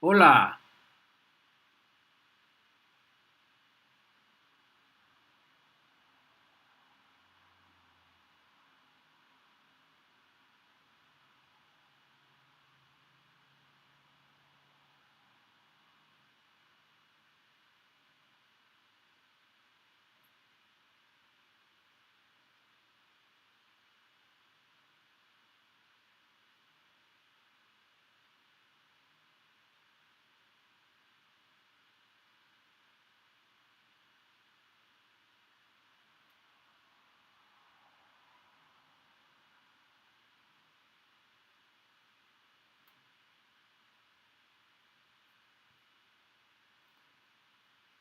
Hola.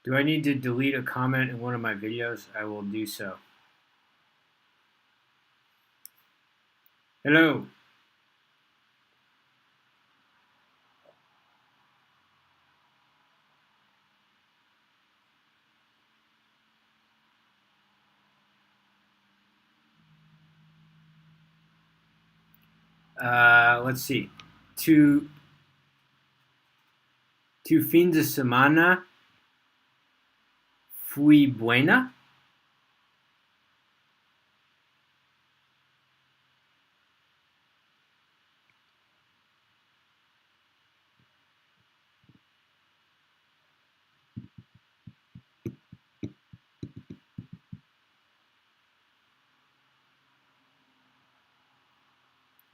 Do I need to delete a comment in one of my videos? I will do so. Hello. Let's see. Tu, tu fin de semana fui buena?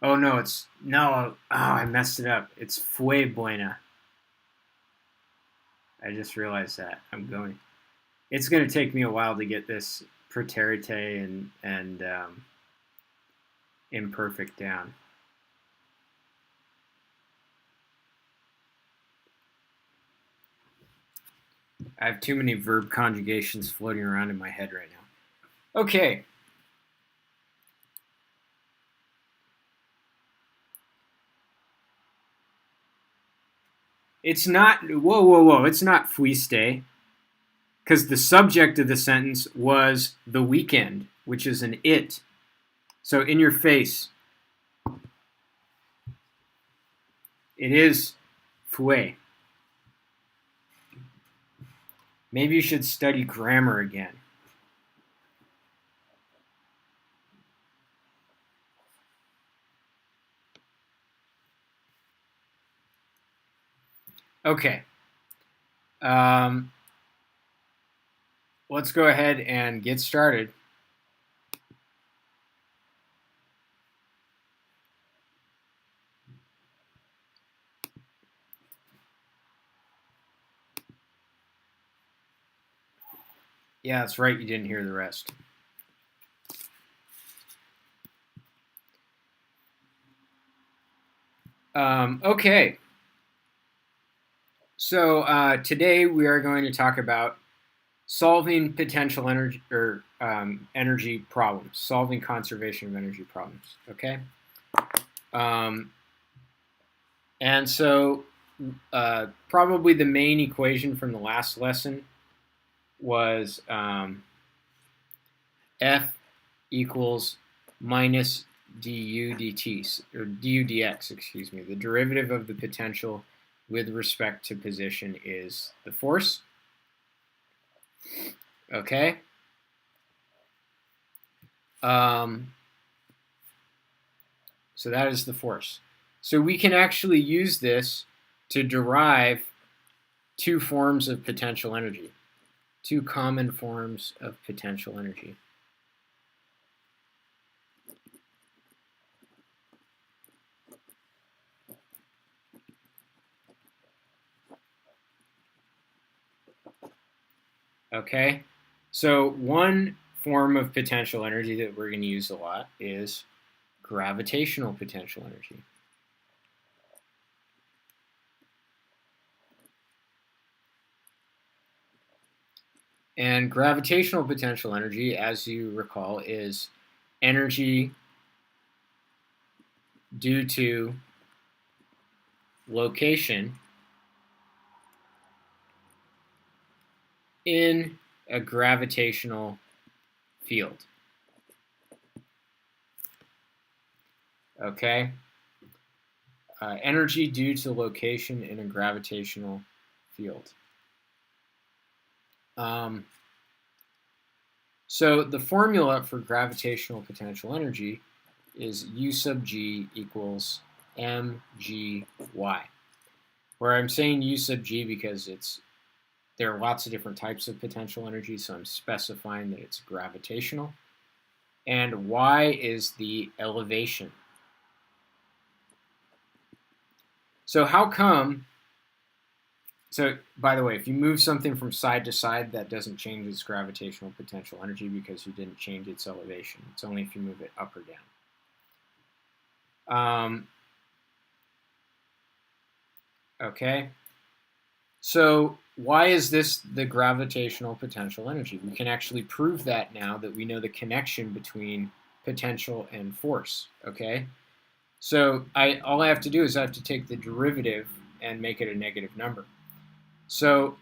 Oh no, it's no. Oh, I messed it up. It's fue buena. I just realized that. It's going to take me a while to get this preterite and imperfect down. I have too many verb conjugations floating around in my head right now. Okay. It's not. Whoa, whoa, whoa! It's not fuiste, because the subject of the sentence was the weekend, which is an it. So in your face, it is fue. Maybe you should study grammar again. Okay. Let's go ahead and get started. Yeah, that's right. You didn't hear the rest. Okay. So today we are going to talk about solving potential energy or energy problems, solving conservation of energy problems. Okay. Um, and so probably the main equation from the last lesson was F equals minus du dt, or du dx, excuse me. The derivative of the potential with respect to position is the force. Okay. So that is the force. So we can actually use this to derive two forms of potential energy, two common forms of potential energy. Okay, so one form of potential energy that we're going to use a lot is gravitational potential energy. And gravitational potential energy, as you recall, is energy due to location in a gravitational field. Okay. energy due to location in a gravitational field. So the formula for gravitational potential energy is U sub g equals mgy, where I'm saying U sub g because there are lots of different types of potential energy, so I'm specifying that it's gravitational. And y is the elevation. So how come, so by the way, if you move something from side to side, that doesn't change its gravitational potential energy because you didn't change its elevation. It's only if you move it up or down. Okay, so why is this the gravitational potential energy? We can actually prove that now that we know the connection between potential and force, okay? So all I have to do is I have to take the derivative and make it a negative number. So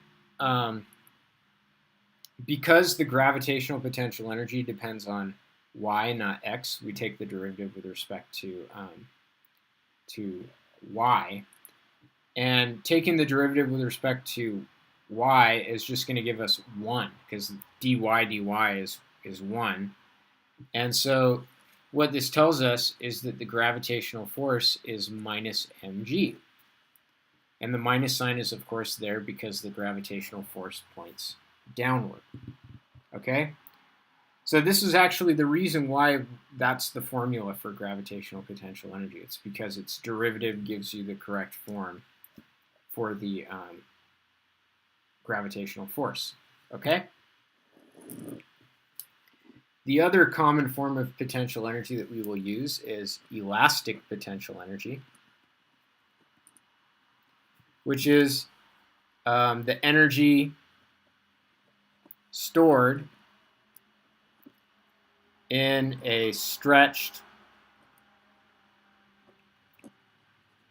because the gravitational potential energy depends on y, not x, we take the derivative with respect to y. And taking the derivative with respect to y is just going to give us 1, because dy is 1. And so what this tells us is that the gravitational force is minus mg. And the minus sign is, of course, there because the gravitational force points downward. Okay? So this is actually the reason why that's the formula for gravitational potential energy. It's because its derivative gives you the correct form for the gravitational force. Okay? The other common form of potential energy that we will use is elastic potential energy, which is the energy stored in a stretched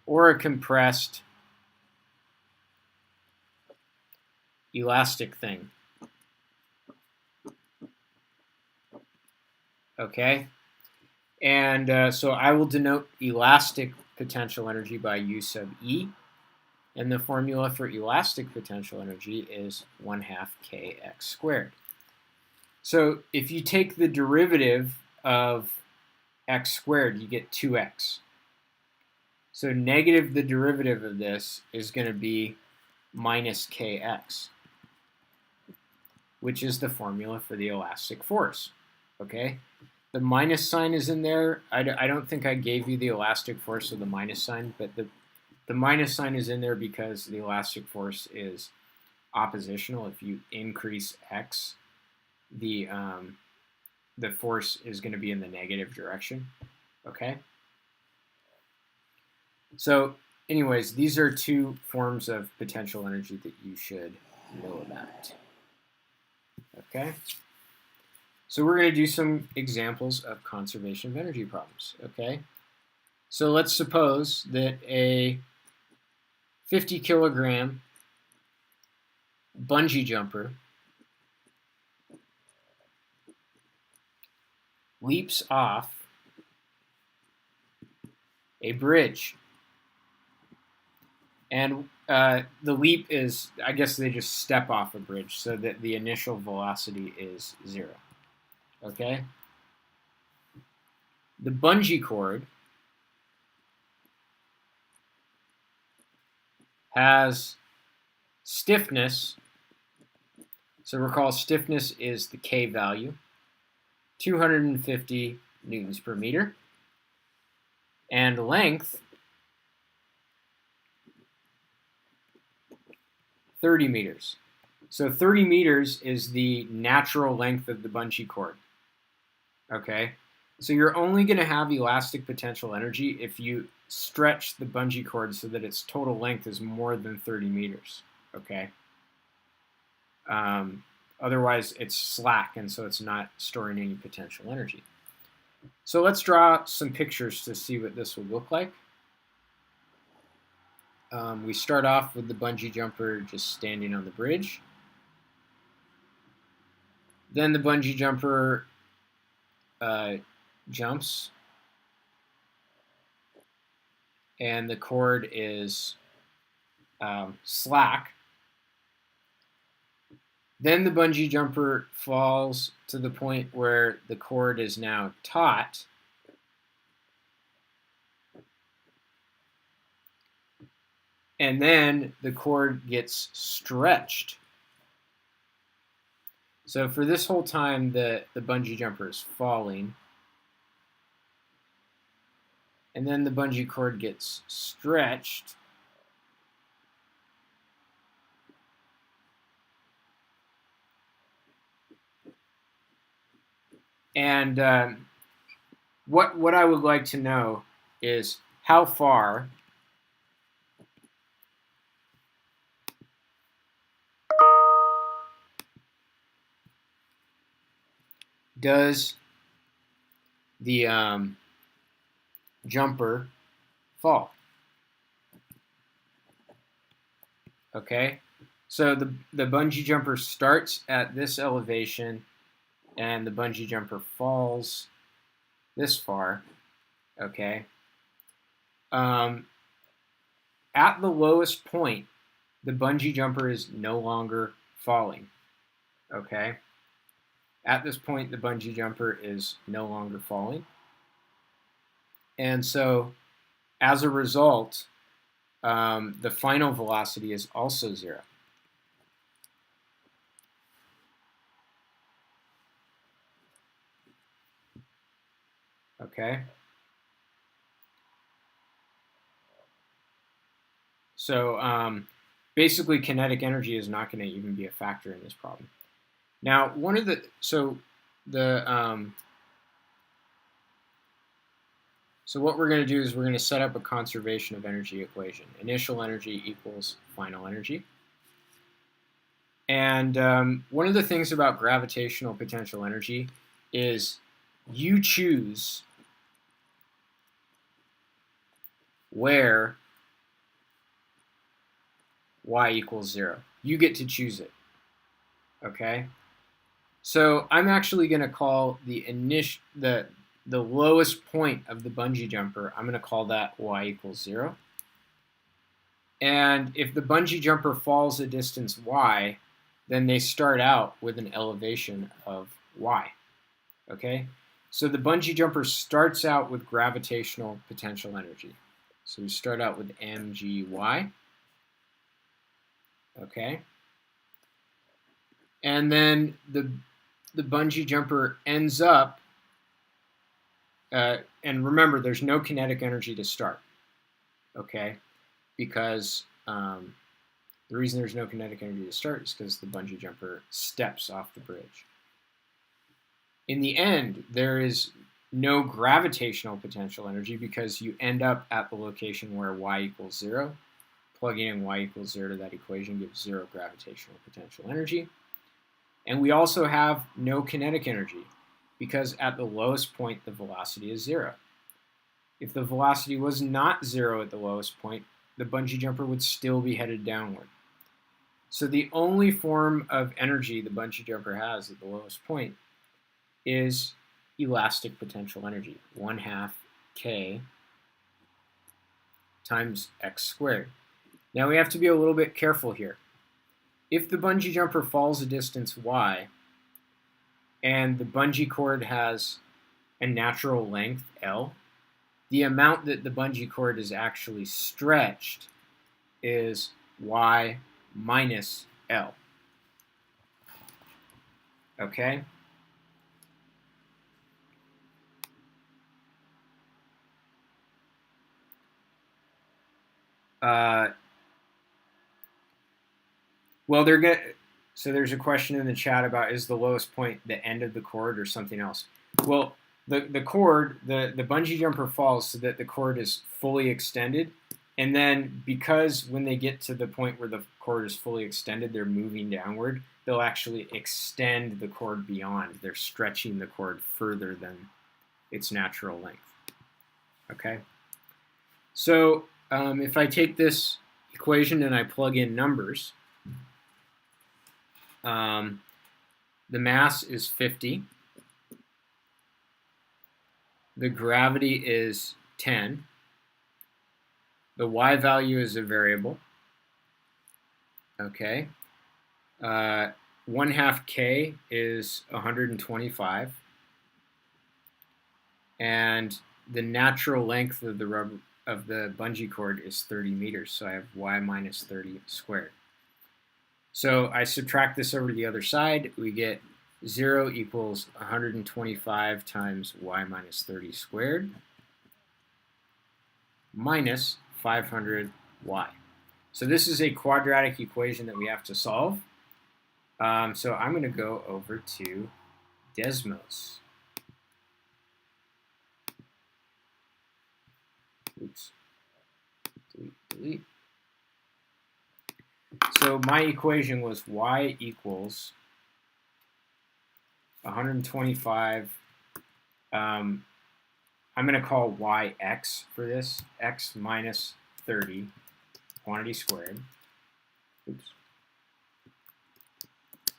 or a compressed elastic thing. Okay? And so I will denote elastic potential energy by U sub E. And the formula for elastic potential energy is 1/2 kx squared. So if you take the derivative of x squared, you get 2x. So negative the derivative of this is going to be minus kx, which is the formula for the elastic force. Okay? The minus sign is in there. I don't think I gave you the elastic force with the minus sign, but the minus sign is in there because the elastic force is oppositional. If you increase x, the force is going to be in the negative direction. Okay? So anyways, these are two forms of potential energy that you should know about. Okay? So we're going to do some examples of conservation of energy problems. Okay? So let's suppose that a 50 kilogram bungee jumper leaps off a bridge. And the leap is, I guess they just step off a bridge so that the initial velocity is 0. Okay? The bungee cord has stiffness. So recall stiffness is the K value, 250 newtons per meter. And length, 30 meters. So 30 meters is the natural length of the bungee cord. Okay? So you're only going to have elastic potential energy if you stretch the bungee cord so that its total length is more than 30 meters. Okay? Otherwise, it's slack, and so it's not storing any potential energy. So let's draw some pictures to see what this would look like. We start off with the bungee jumper just standing on the bridge. Then the bungee jumper jumps. and the cord is slack, then the bungee jumper falls to the point where the cord is now taut, and then the cord gets stretched. So for this whole time, the bungee jumper is falling, and then the bungee cord gets stretched, and what I would like to know is how far does the jumper fall? Okay, so the bungee jumper starts at this elevation, and the bungee jumper falls this far. Okay, at the lowest point, the bungee jumper is no longer falling. Okay, at this point, the bungee jumper is no longer falling, and so as a result, the final velocity is also 0. Okay. So basically, kinetic energy is not going to even be a factor in this problem. Now, so what we're going to do is we're going to set up a conservation of energy equation. Initial energy equals final energy. And one of the things about gravitational potential energy is you choose where y equals 0. You get to choose it. Okay? So I'm actually going to call the lowest point of the bungee jumper, I'm going to call that y equals 0. And if the bungee jumper falls a distance y, then they start out with an elevation of y. Okay? So the bungee jumper starts out with gravitational potential energy. So we start out with mgy. Okay? And then the bungee jumper ends up, and remember, there's no kinetic energy to start. Okay? Because the reason there's no kinetic energy to start is because the bungee jumper steps off the bridge. In the end, there is no gravitational potential energy because you end up at the location where y equals 0. Plugging in y equals 0 to that equation gives 0 gravitational potential energy. And we also have no kinetic energy because at the lowest point, the velocity is 0. If the velocity was not 0 at the lowest point, the bungee jumper would still be headed downward. So the only form of energy the bungee jumper has at the lowest point is elastic potential energy, 1/2 k times x squared. Now we have to be a little bit careful here. If the bungee jumper falls a distance y, and the bungee cord has a natural length L, the amount that the bungee cord is actually stretched is y minus L. Okay? Well, so there's a question in the chat about, is the lowest point the end of the cord or something else? Well, the cord, the bungee jumper falls so that the cord is fully extended. And then because when they get to the point where the cord is fully extended, they're moving downward, they'll actually extend the cord beyond. They're stretching the cord further than its natural length. Okay? So if I take this equation and I plug in numbers, the mass is 50. The gravity is 10. The y value is a variable. Okay. 1/2 k is 125. And the natural length of the bungee cord is 30 meters. So I have y minus 30 squared. So I subtract this over to the other side. We get 0 equals 125 times y minus 30 squared minus 500y. So this is a quadratic equation that we have to solve. So I'm going to go over to Desmos. Oops. Delete. So my equation was y equals 125. I'm going to call y x for this. X minus 30, quantity squared. Oops.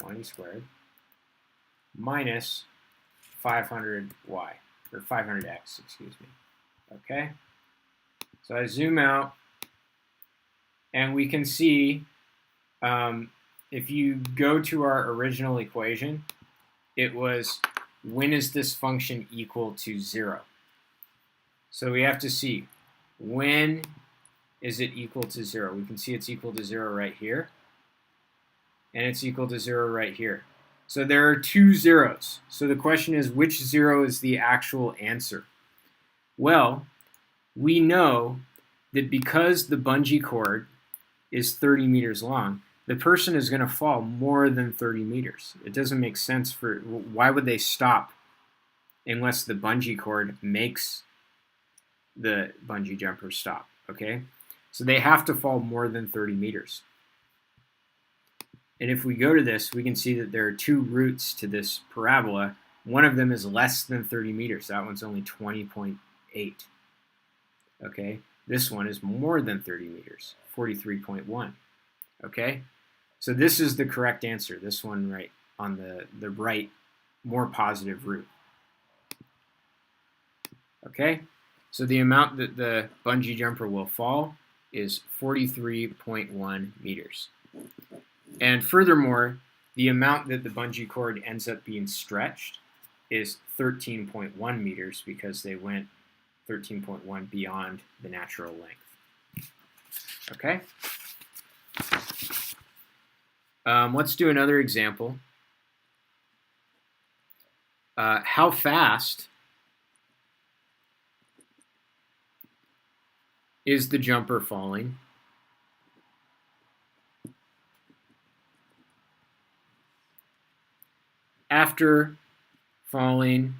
Quantity squared. Minus 500y, or 500x, excuse me. Okay? So I zoom out, and we can see if you go to our original equation, it was when is this function equal to 0? So we have to see when is it equal to 0. We can see it's equal to 0 right here, and it's equal to 0 right here. So there are 2 zeros. So the question is, which 0 is the actual answer? Well, we know that because the bungee cord is 30 meters long, the person is going to fall more than 30 meters. It doesn't make sense for, why would they stop unless the bungee cord makes the bungee jumper stop, okay? So they have to fall more than 30 meters. And if we go to this, we can see that there are 2 roots to this parabola. One of them is less than 30 meters. That one's only 20.8. Okay, this one is more than 30 meters, 43.1. Okay, so this is the correct answer. This one right on the right, more positive root. Okay, so the amount that the bungee jumper will fall is 43.1 meters. And furthermore, the amount that the bungee cord ends up being stretched is 13.1 meters because they went 13.1 beyond the natural length. Okay? Let's do another example. How fast is the jumper falling? After falling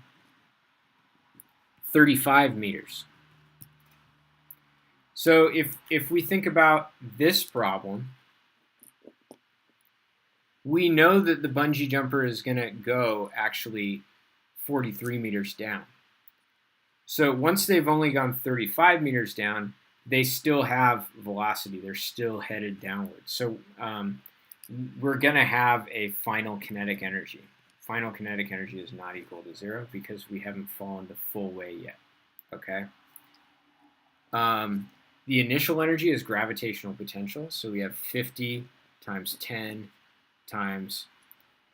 35 meters. So if we think about this problem, we know that the bungee jumper is going to go actually 43 meters down. So once they've only gone 35 meters down, they still have velocity. They're still headed downward. So we're going to have a final kinetic energy. Final kinetic energy is not equal to 0 because we haven't fallen the full way yet. Okay. The initial energy is gravitational potential. So we have 50 times 10 times,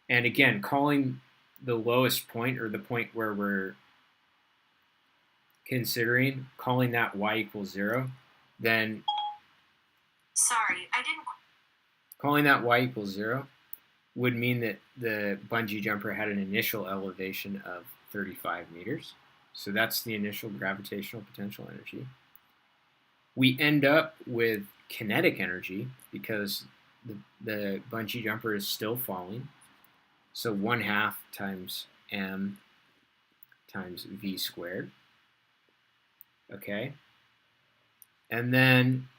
and again, calling the lowest point, or the point where we're considering, calling that y equals 0, then calling that y equals 0 would mean that the bungee jumper had an initial elevation of 35 meters. So that's the initial gravitational potential energy. We end up with kinetic energy because the bungee jumper is still falling. So 1/2 times m times v squared. Okay. And then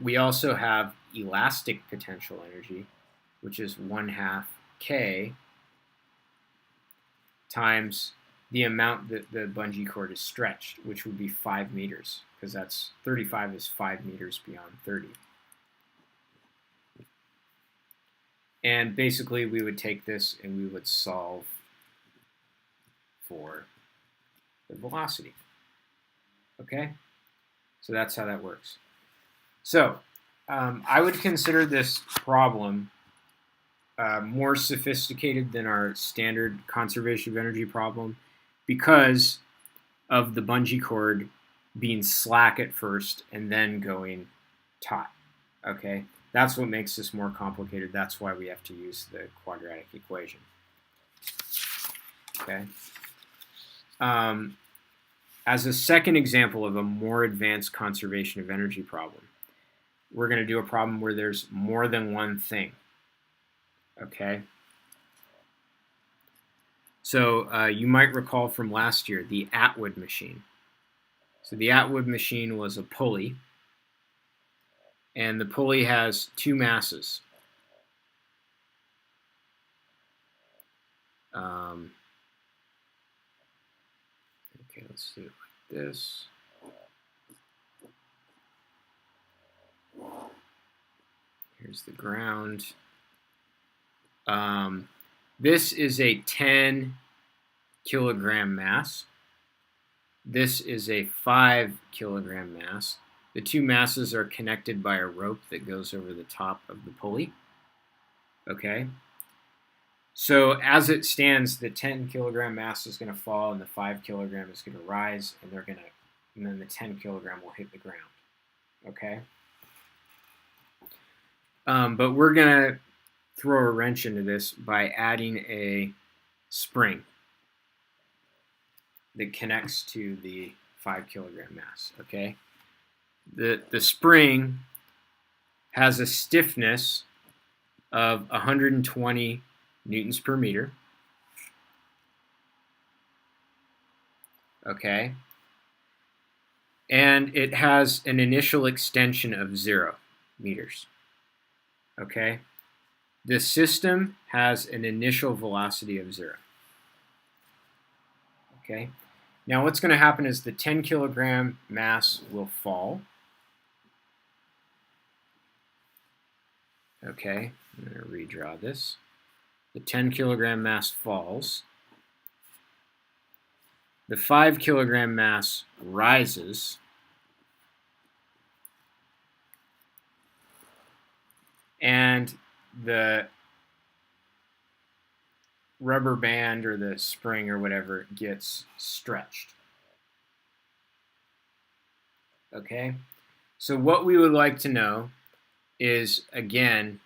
we also have elastic potential energy, which is 1/2 k times the amount that the bungee cord is stretched, which would be 5 meters, because that's 35 is 5 meters beyond 30. And basically, we would take this and we would solve for the velocity. Okay? So that's how that works. So I would consider this problem more sophisticated than our standard conservation of energy problem because of the bungee cord being slack at first and then going taut. Okay, that's what makes this more complicated. That's why we have to use the quadratic equation. Okay. As a second example of a more advanced conservation of energy problem, we're going to do a problem where there's more than one thing. Okay. So you might recall from last year the Atwood machine. So the Atwood machine was a pulley, and the pulley has two masses. Okay, let's do it like this. Here's the ground. This is a 10 kilogram mass. This is a 5 kilogram mass. The two masses are connected by a rope that goes over the top of the pulley. Okay. So as it stands, the 10 kilogram mass is going to fall and the 5 kilogram is going to rise, and then the 10 kilogram will hit the ground. Okay. But we're going to throw a wrench into this by adding a spring that connects to the 5 kilogram mass. Okay. The spring has a stiffness of 120 newtons per meter. Okay. And it has an initial extension of 0 meters. Okay. The system has an initial velocity of 0. Okay. Now what's going to happen is the 10 kilogram mass will fall. Okay. I'm going to redraw this. The 10 kilogram mass falls. The 5 kilogram mass rises. And the rubber band or the spring or whatever gets stretched. Okay? So what we would like to know is, again,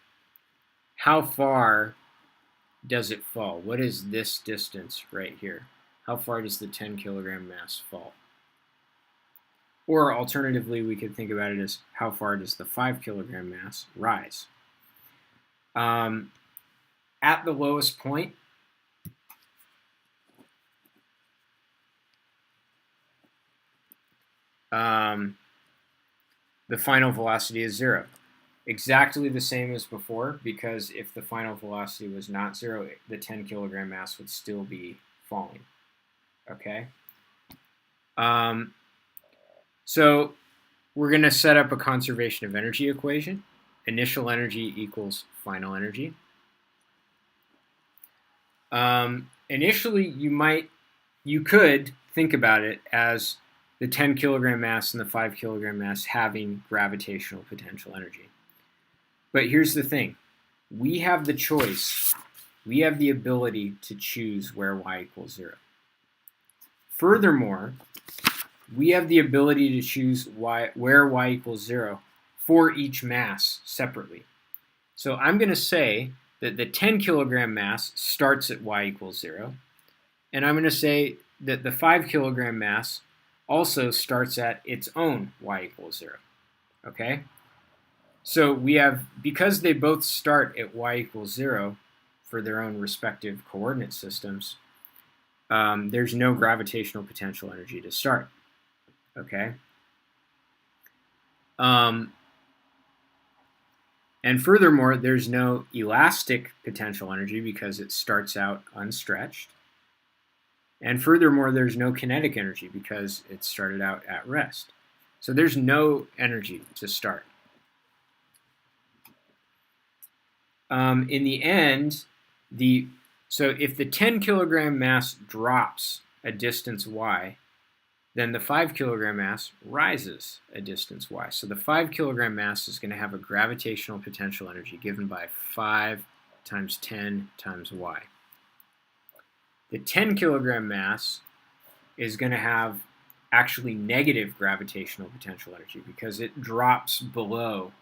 how far does it fall? What is this distance right here? How far does the 10 kilogram mass fall? Or alternatively, we could think about it as how far does the 5 kilogram mass rise? At the lowest point, the final velocity is 0. Exactly the same as before, because if the final velocity was not 0, the 10 kilogram mass would still be falling. Okay? So we're going to set up a conservation of energy equation. Initial energy equals final energy. Initially, you could think about it as the 10 kilogram mass and the 5 kilogram mass having gravitational potential energy. But here's the thing. We have the choice. We have the ability to choose where y equals 0. Furthermore, we have the ability to choose where y equals 0 for each mass separately. So I'm going to say that the 10 kilogram mass starts at y equals 0. And I'm going to say that the 5 kilogram mass also starts at its own y equals 0. Okay? So we have, because they both start at y equals 0 for their own respective coordinate systems, there's no gravitational potential energy to start. Okay? And furthermore, there's no elastic potential energy because it starts out unstretched. And furthermore, there's no kinetic energy because it started out at rest. So there's no energy to start. In the end, so if the 10 kilogram mass drops a distance y, then the 5 kilogram mass rises a distance y. So the 5 kilogram mass is going to have a gravitational potential energy given by 5 times 10 times y. The 10 kilogram mass is going to have actually negative gravitational potential energy because it drops below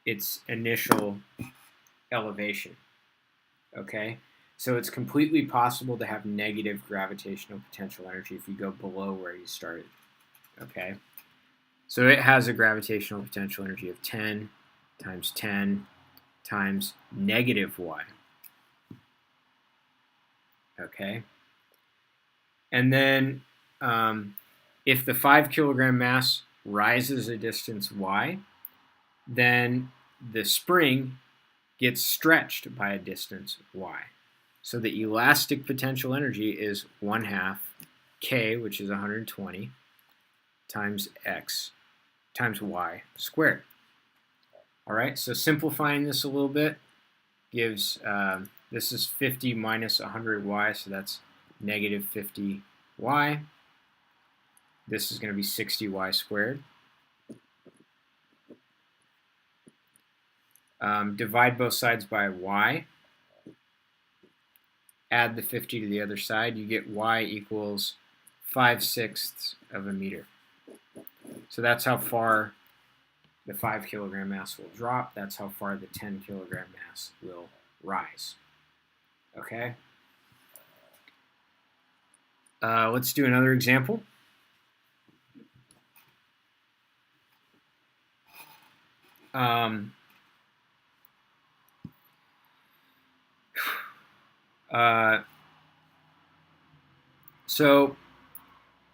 its initial elevation. Okay? So it's completely possible to have negative gravitational potential energy if you go below where you started. Okay? So it has a gravitational potential energy of 10 times negative y. Okay? And then if the 5 kilogram mass rises a distance y, then the spring gets stretched by a distance y. So the elastic potential energy is 1/2 k, which is 120, times x times y squared. All right, so simplifying this a little bit gives, this is 50 minus 100y, so that's negative 50y. This is going to be 60y squared. Divide both sides by y. Add the 50 to the other side. You get y equals 5/6 of a meter. So that's how far the 5 kilogram mass will drop. That's how far the 10 kilogram mass will rise. Okay? Let's do another example. So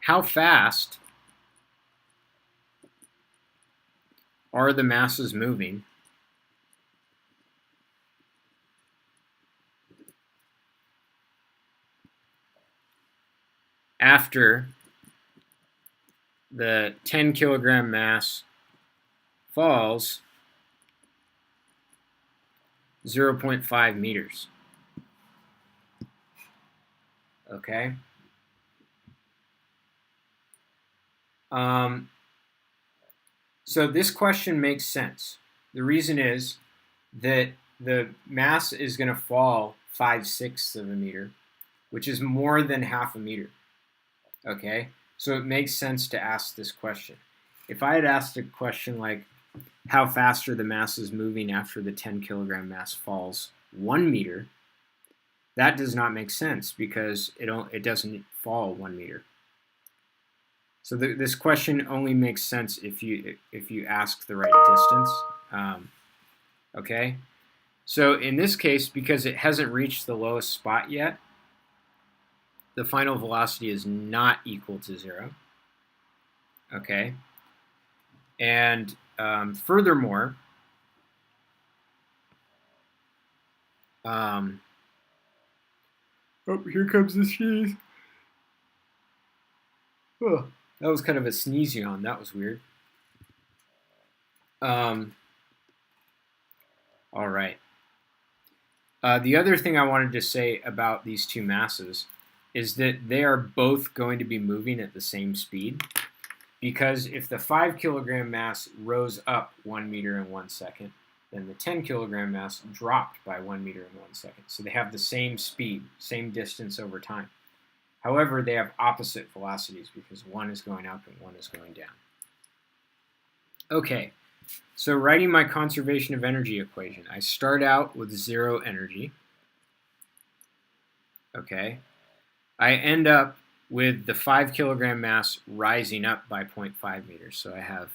how fast are the masses moving after the 10 kilogram mass falls 0.5 meters? Okay. So this question makes sense. The reason is that the mass is going to fall 5/6 of a meter, which is more than half a meter. Okay, so it makes sense to ask this question. If I had asked a question like, how fast are the masses moving after the 10 kilogram mass falls 1 meter, that does not make sense because it doesn't fall 1 meter. So this question only makes sense if you ask the right distance. Okay, so in this case, because it hasn't reached the lowest spot yet, the final velocity is not equal to 0. Okay, and furthermore, oh, here comes the sneeze. Oh, that was kind of a sneeze yawn. That was weird. All right. The other thing I wanted to say about these two masses is that they are both going to be moving at the same speed, because if the 5 kilogram mass rose up 1 meter in 1 second, then the 10 kilogram mass dropped by 1 meter in 1 second. So they have the same speed, same distance over time. However, they have opposite velocities because one is going up and one is going down. Okay, so writing my conservation of energy equation, I start out with 0 energy. Okay, I end up with the 5 kilogram mass rising up by 0.5 meters. So I have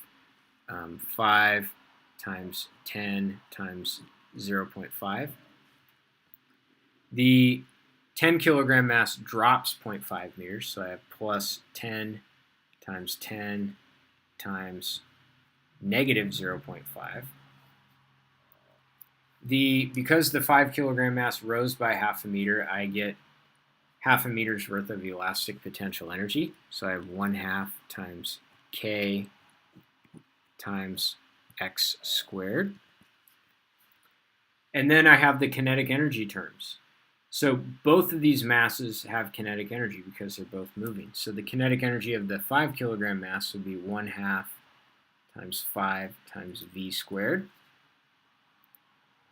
5 times 10 times 0.5. The 10 kilogram mass drops 0.5 meters, so I have plus 10 times negative 0.5. Because the 5 kilogram mass rose by half a meter, I get half a meter's worth of elastic potential energy. So I have 1/2 times k times x squared. And then I have the kinetic energy terms. So both of these masses have kinetic energy because they're both moving. So the kinetic energy of the 5 kilogram mass would be 1/2 times 5 times v squared.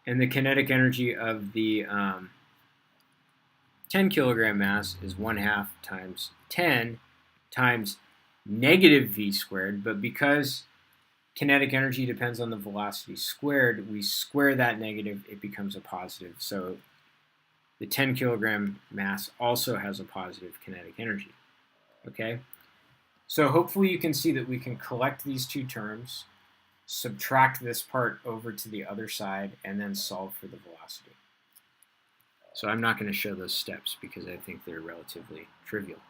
And the kinetic energy of the 10 kilogram mass is 1/2 times 10 times negative v squared. But because kinetic energy depends on the velocity squared, we square that negative, it becomes a positive. So the 10 kilogram mass also has a positive kinetic energy. Okay? So hopefully you can see that we can collect these two terms, subtract this part over to the other side, and then solve for the velocity. So I'm not going to show those steps because I think they're relatively trivial.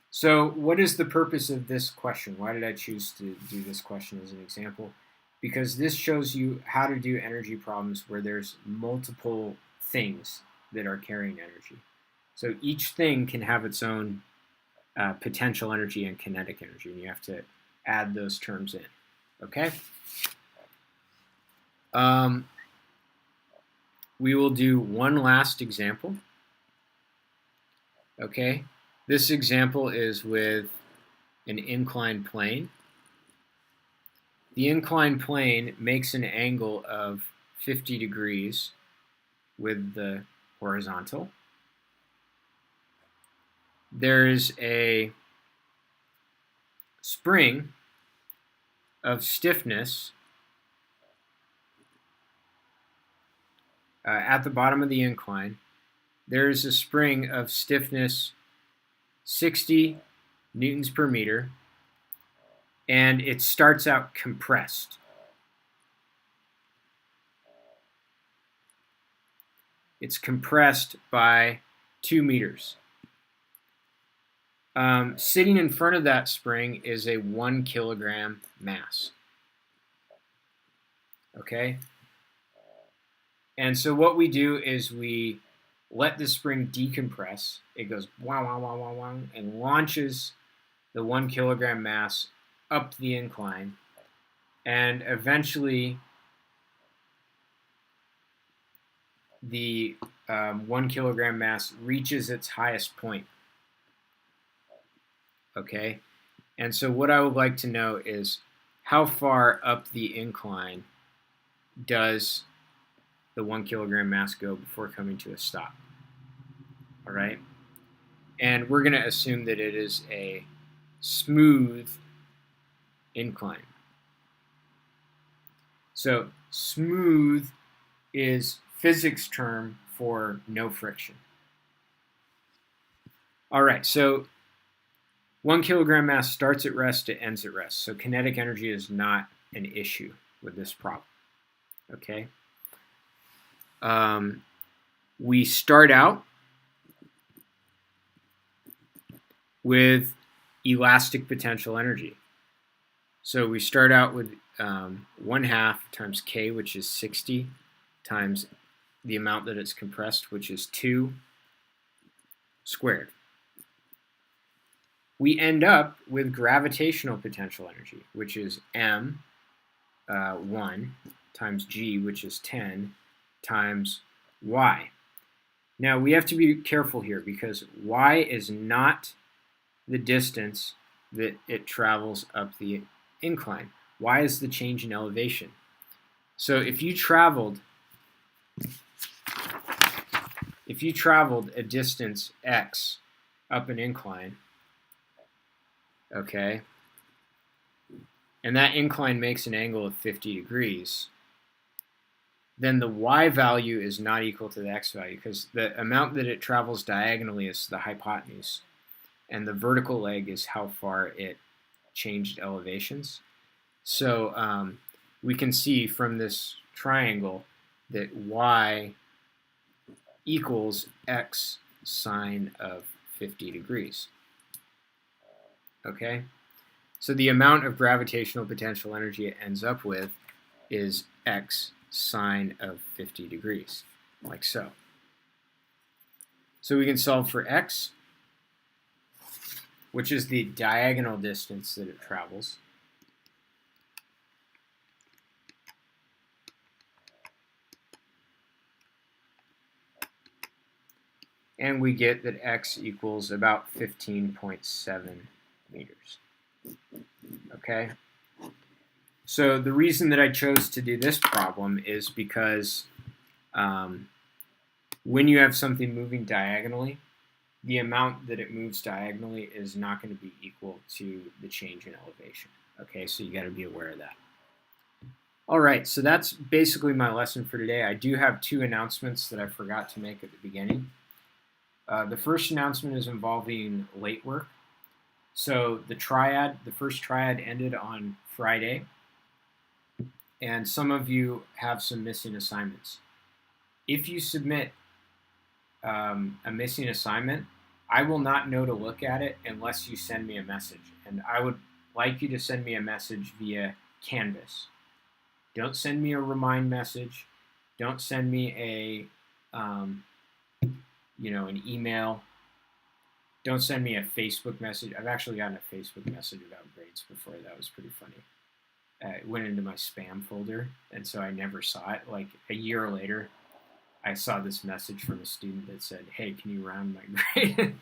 So what is the purpose of this question? Why did I choose to do this question as an example? Because this shows you how to do energy problems where there's multiple things that are carrying energy. So each thing can have its own potential energy and kinetic energy, and you have to add those terms in. Okay? We will do one last example. Okay? This example is with an inclined plane. The inclined plane makes an angle of 50 degrees with the horizontal. There is a spring of stiffness at the bottom of the incline. There is a spring of stiffness 60 newtons per meter, and it starts out compressed. It's compressed by 2 meters. Sitting in front of that spring is a 1 kilogram mass. Okay? And so what we do is we let the spring decompress. It goes wow, wow, wow, wow, wow, and launches the 1 kilogram mass up the incline. And eventually, the 1 kilogram mass reaches its highest point. Okay? And so what I would like to know is how far up the incline does the 1 kilogram mass go before coming to a stop? All right? And we're going to assume that it is a smooth incline. So smooth is physics term for no friction. All right, so 1 kilogram mass starts at rest, it ends at rest. So kinetic energy is not an issue with this problem. Okay? We start out with elastic potential energy. So we start out with 1/2 times K, which is 60, times the amount that it's compressed, which is 2 squared. We end up with gravitational potential energy, which is M, 1, times G, which is 10, times Y. Now, we have to be careful here because Y is not the distance that it travels up the incline. Y is the change in elevation. So if you traveled a distance x up an incline, okay, and that incline makes an angle of 50 degrees, then the y value is not equal to the x value because the amount that it travels diagonally is the hypotenuse, and the vertical leg is how far it changed elevations. So we can see from this triangle that y equals x sine of 50 degrees. Okay? So the amount of gravitational potential energy it ends up with is x sine of 50 degrees, like so. So we can solve for x, which is the diagonal distance that it travels. and we get that x equals about 15.7 meters. Okay? So the reason that I chose to do this problem is because when you have something moving diagonally, the amount that it moves diagonally is not going to be equal to the change in elevation. Okay, so you got to be aware of that. All right, so that's basically my lesson for today. I do have 2 announcements that I forgot to make at the beginning. The first announcement is involving late work. So the first triad ended on Friday, and some of you have some missing assignments. If you submit a missing assignment, I will not know to look at it unless you send me a message. And I would like you to send me a message via Canvas. Don't send me a remind message. Don't send me an email. Don't send me a Facebook message. I've actually gotten a Facebook message about grades before. That was pretty funny. It went into my spam folder, and so I never saw it. Like a year later, I saw this message from a student that said, "Hey, can you round my grade?"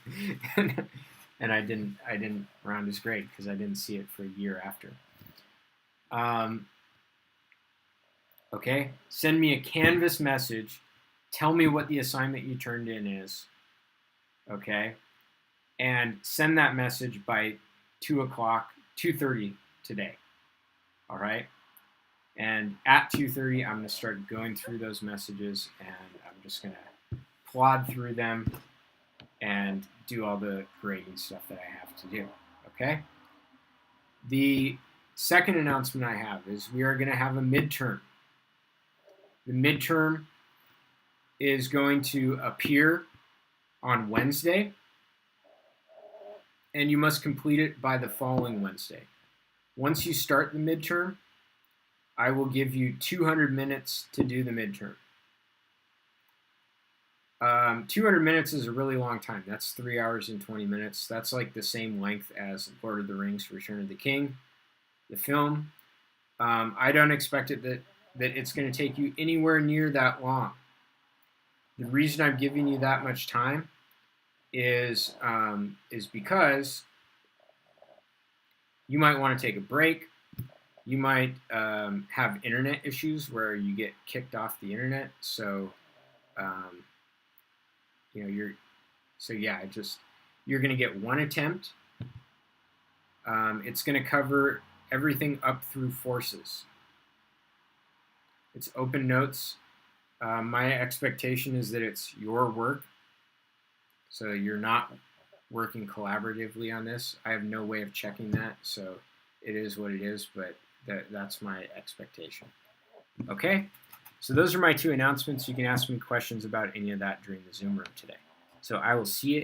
and I didn't round his grade because I didn't see it for a year after. Okay, send me a Canvas message. Tell me what the assignment you turned in is. Okay, and send that message by 2:30 today. All right. And at 2:30, I'm going to start going through those messages, and I'm just going to plod through them and do all the grading stuff that I have to do. Okay? The second announcement I have is we are going to have a midterm. The midterm is going to appear on Wednesday, and you must complete it by the following Wednesday. Once you start the midterm, I will give you 200 minutes to do the midterm. 200 minutes is a really long time. That's 3 hours and 20 minutes. That's like the same length as Lord of the Rings: Return of the King, the film. I don't expect it that it's going to take you anywhere near that long. The reason I'm giving you that much time is because you might want to take a break. You might have internet issues where you get kicked off the internet. So, you're going to get one attempt. It's going to cover everything up through forces. It's open notes. My expectation is that it's your work. So you're not working collaboratively on this. I have no way of checking that. So it is what it is, but that's my expectation. Okay? So those are my 2 announcements. You can ask me questions about any of that during the Zoom room today. So I will see you